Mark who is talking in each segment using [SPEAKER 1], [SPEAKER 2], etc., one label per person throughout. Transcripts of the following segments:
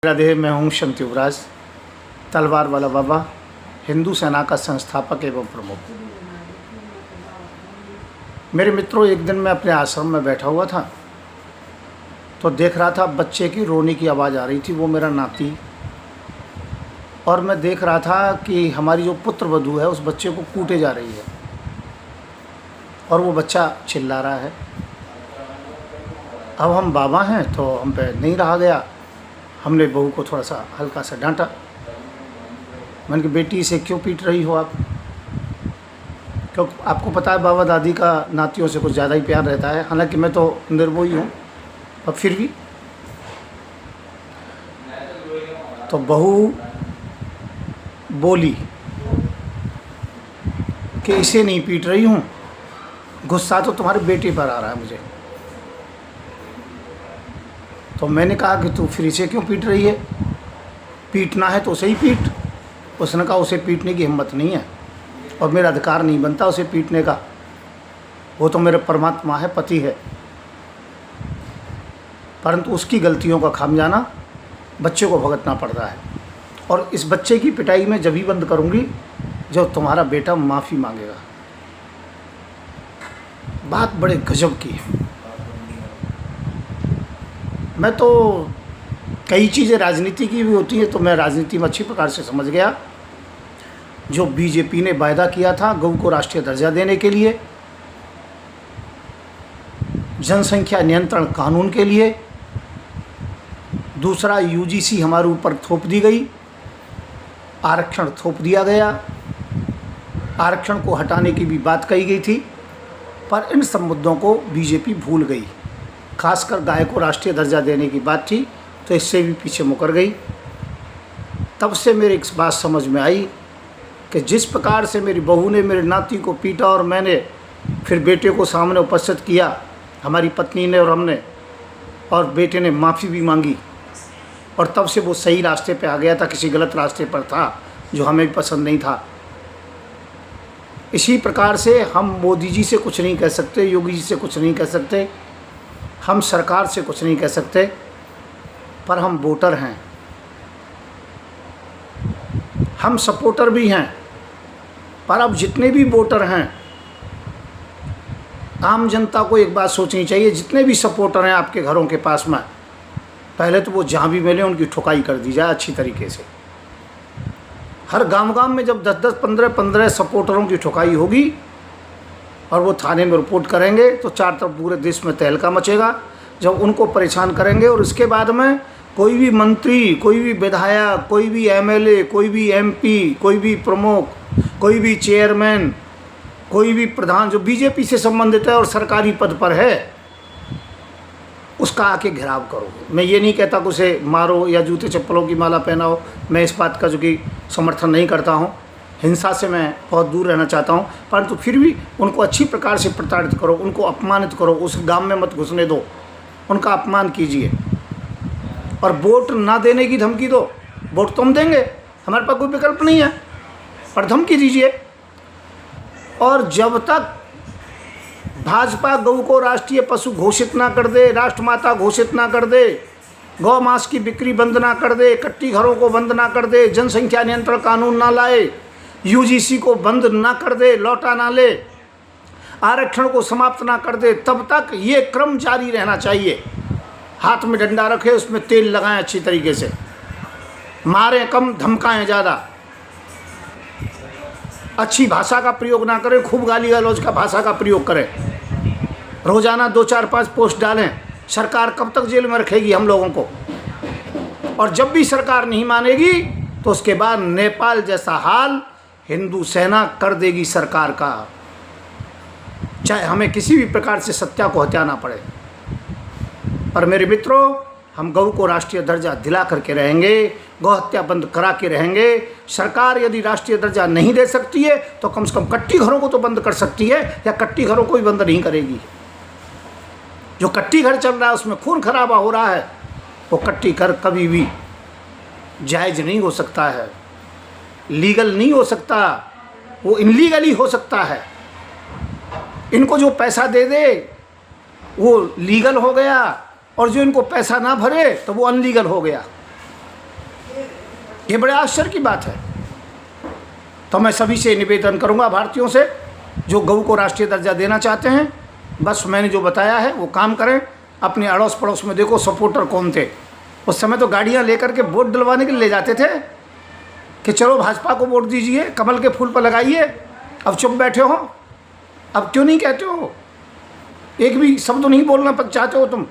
[SPEAKER 1] राधे। मैं हूँ शंत युवराज, तलवार वाला बाबा, हिंदू सेना का संस्थापक एवं प्रमुख। मेरे मित्रों, एक दिन मैं अपने आश्रम में बैठा हुआ था तो देख रहा था बच्चे की रोने की आवाज़ आ रही थी। वो मेरा नाती, और मैं देख रहा था कि हमारी जो पुत्र वधू है उस बच्चे को कूटे जा रही है और वो बच्चा चिल्ला रहा है। अब हम बाबा हैं तो हम पे नहीं रहा गया। हमने बहू को थोड़ा सा हल्का सा डांटा। मैंने कहा, बेटी इसे क्यों पीट रही हो आप? क्योंकि आपको पता है बाबा दादी का नातियों से कुछ ज़्यादा ही प्यार रहता है। हालांकि मैं तो निर्मोही हूँ, पर फिर भी। तो बहू बोली कि इसे नहीं पीट रही हूँ, गुस्सा तो तुम्हारे बेटे पर आ रहा है मुझे। तो मैंने कहा कि तू फिर इसे क्यों पीट रही है? पीटना है तो उसे ही पीट। उसने कहा उसे पीटने की हिम्मत नहीं है और मेरा अधिकार नहीं बनता उसे पीटने का। वो तो मेरे परमात्मा है, पति है, परंतु उसकी गलतियों का खामियाजा बच्चे को भुगतना पड़ता है। और इस बच्चे की पिटाई मैं जब ही बंद करूँगी जब तुम्हारा बेटा माफ़ी मांगेगा। बात बड़े गजब की है। मैं तो कई चीज़ें राजनीति की भी होती हैं तो मैं राजनीति में अच्छी प्रकार से समझ गया। जो बीजेपी ने वायदा किया था गऊ को राष्ट्रीय दर्जा देने के लिए, जनसंख्या नियंत्रण कानून के लिए, दूसरा यूजीसी हमारे ऊपर थोप दी गई, आरक्षण थोप दिया गया। आरक्षण को हटाने की भी बात कही गई थी, पर इन सब मुद्दों को बीजेपी भूल गई। खासकर गाय को राष्ट्रीय दर्जा देने की बात थी तो इससे भी पीछे मुकर गई। तब से मेरे एक बात समझ में आई कि जिस प्रकार से मेरी बहू ने मेरे नाती को पीटा और मैंने फिर बेटे को सामने उपस्थित किया, हमारी पत्नी ने और हमने, और बेटे ने माफ़ी भी मांगी, और तब से वो सही रास्ते पे आ गया था, किसी गलत रास्ते पर था जो हमें भी पसंद नहीं था। इसी प्रकार से हम मोदी जी से कुछ नहीं कह सकते, योगी जी से कुछ नहीं कह सकते, हम सरकार से कुछ नहीं कह सकते, पर हम वोटर हैं, हम सपोर्टर भी हैं। पर अब जितने भी वोटर हैं, आम जनता को एक बात सोचनी चाहिए। जितने भी सपोर्टर हैं आपके घरों के पास में, पहले तो वो जहाँ भी मिले उनकी ठुकाई कर दी जाए अच्छी तरीके से। हर गांव-गांव में जब 10-10, 15-15 सपोर्टरों की ठुकाई होगी और वो थाने में रिपोर्ट करेंगे तो चार तरफ पूरे देश में तहलका मचेगा। जब उनको परेशान करेंगे और इसके बाद में कोई भी मंत्री, कोई भी विधायक, कोई भी एमएलए, कोई भी एमपी, कोई भी प्रमुख, कोई भी चेयरमैन, कोई भी प्रधान जो बीजेपी से संबंधित है और सरकारी पद पर है, उसका आके घेराव करो। मैं ये नहीं कहता कि उसे मारो या जूते चप्पलों की माला पहनाओ। मैं इस बात का जो कि समर्थन नहीं करता हूँ। हिंसा से मैं बहुत दूर रहना चाहता हूँ, परंतु फिर भी उनको अच्छी प्रकार से प्रताड़ित करो, उनको अपमानित करो, उस गांव में मत घुसने दो, उनका अपमान कीजिए। और वोट ना देने की धमकी दो। वोट तो हम देंगे, हमारे पास कोई विकल्प नहीं है, पर धमकी दीजिए। और जब तक भाजपा गऊ को राष्ट्रीय पशु घोषित ना कर दे, राष्ट्रमाता घोषित ना कर दे, गौ मांस की बिक्री बंद ना कर दे, कट्टी घरों को बंद ना कर दे, जनसंख्या नियंत्रण कानून ना लाए, यूजीसी को बंद ना कर दे, लौटा ना ले, आरक्षण को समाप्त ना कर दे, तब तक ये क्रम जारी रहना चाहिए। हाथ में डंडा रखे, उसमें तेल लगाएं अच्छी तरीके से, मारें कम, धमकाएं ज़्यादा, अच्छी भाषा का प्रयोग ना करें, खूब गाली गलौज का भाषा का प्रयोग करें, रोज़ाना 2-4-5 पोस्ट डालें। सरकार कब तक जेल में रखेगी हम लोगों को? और जब भी सरकार नहीं मानेगी तो उसके बाद नेपाल जैसा हाल हिंदू सेना कर देगी सरकार का, चाहे हमें किसी भी प्रकार से सत्या को हत्याना पड़े। पर मेरे मित्रों, हम गऊ को राष्ट्रीय दर्जा दिला करके रहेंगे, गौ हत्या बंद करा के रहेंगे। सरकार यदि राष्ट्रीय दर्जा नहीं दे सकती है तो कम से कम कट्टी घरों को तो बंद कर सकती है, या कट्टी घरों को भी बंद नहीं करेगी। जो कट्टी घर चल रहा है उसमें खून खराबा हो रहा है, वो कट्टी घर कभी भी जायज़ नहीं हो सकता है, लीगल नहीं हो सकता, वो इनलीगल ही हो सकता है। इनको जो पैसा दे दे वो लीगल हो गया, और जो इनको पैसा ना भरे तो वो अनलीगल हो गया। ये बड़े आश्चर्य की बात है। तो मैं सभी से निवेदन करूंगा, भारतीयों से, जो गऊ को राष्ट्रीय दर्जा देना चाहते हैं, बस मैंने जो बताया है वो काम करें। अपने अड़ोस पड़ोस में देखो सपोर्टर कौन थे। उस समय तो गाड़ियां लेकर के वोट डलवाने के लिए ले जाते थे कि चलो भाजपा को वोट दीजिए, कमल के फूल पर लगाइए। अब चुप बैठे हो, अब क्यों नहीं कहते हो? एक भी शब्द नहीं बोलना चाहते हो तुम।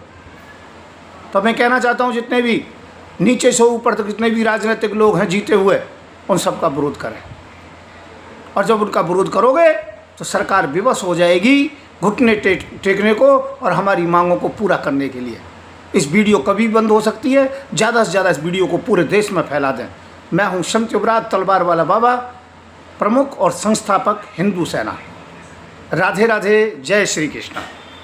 [SPEAKER 1] तो मैं कहना चाहता हूँ जितने भी नीचे से ऊपर तक जितने भी राजनीतिक लोग हैं जीते हुए, उन सब का विरोध करें। और जब उनका विरोध करोगे तो सरकार विवश हो जाएगी घुटने टेकने को और हमारी मांगों को पूरा करने के लिए। इस वीडियो कभी बंद हो सकती है। ज़्यादा से ज़्यादा इस वीडियो को पूरे देश में फैला दें। मैं हूँ संत युवराज तलवार वाला बाबा, प्रमुख और संस्थापक हिंदू सेना। राधे राधे, जय श्री कृष्ण।